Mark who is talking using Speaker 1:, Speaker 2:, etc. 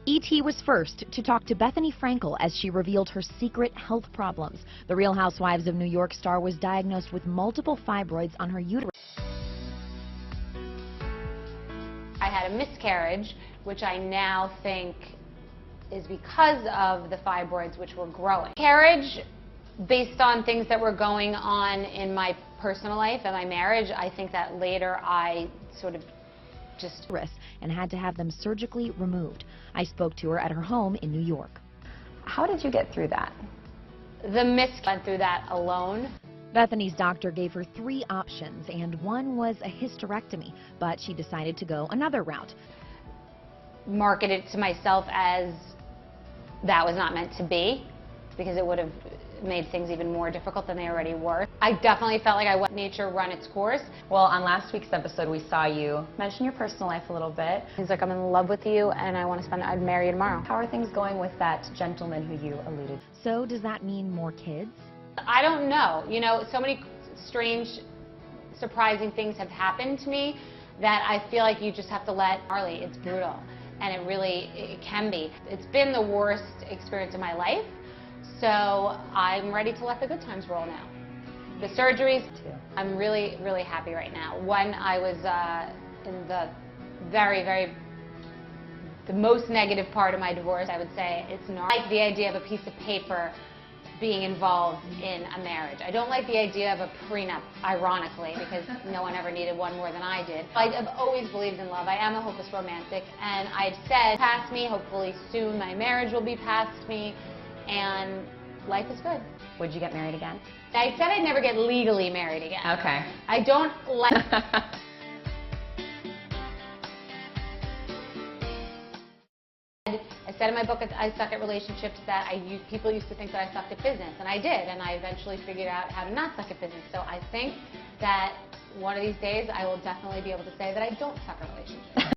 Speaker 1: ET was first to talk to Bethenny Frankel as she revealed her secret health problems. The Real Housewives of New York star was diagnosed with multiple fibroids on her uterus.
Speaker 2: I had a miscarriage, which I now think is because of the fibroids which were growing. Miscarriage, based on things that were going on in my personal life and my marriage, I think that later I sort of just
Speaker 1: and had to have them surgically removed. I spoke to her at her home in New York.
Speaker 3: How did you get through that?
Speaker 2: The miscarriage went through that alone.
Speaker 1: Bethenny's doctor gave her 3 options, and one was a hysterectomy, but she decided to go another route.
Speaker 2: Market it to myself as that was not meant to be, because it would have made things even more difficult than they already were. I definitely felt like I let nature run its course.
Speaker 3: Well, on last week's episode, we saw you mention your personal life a little bit.
Speaker 2: He's like, I'm in love with you, and I want to I'd marry you tomorrow.
Speaker 3: How are things going with that gentleman who you alluded to?
Speaker 1: So does that mean more kids?
Speaker 2: I don't know. You know, so many strange, surprising things have happened to me that I feel like you just have to let Marley. It's brutal, and it can be. It's been the worst experience of my life, so I'm ready to let the good times roll now. The surgeries, I'm really, really happy right now. When I was in the the most negative part of my divorce, I would say it's not like the idea of a piece of paper being involved in a marriage. I don't like the idea of a prenup, ironically, because no one ever needed one more than I did. I've always believed in love. I am a hopeless romantic, and I've said, past me, hopefully soon my marriage will be past me, and life is good.
Speaker 3: Would you get married again?
Speaker 2: I said I'd never get legally married again.
Speaker 3: Okay.
Speaker 2: I don't like... I said in my book, I suck at relationships, that people used to think that I sucked at business, and I did, and I eventually figured out how to not suck at business. So I think that one of these days I will definitely be able to say that I don't suck at relationships.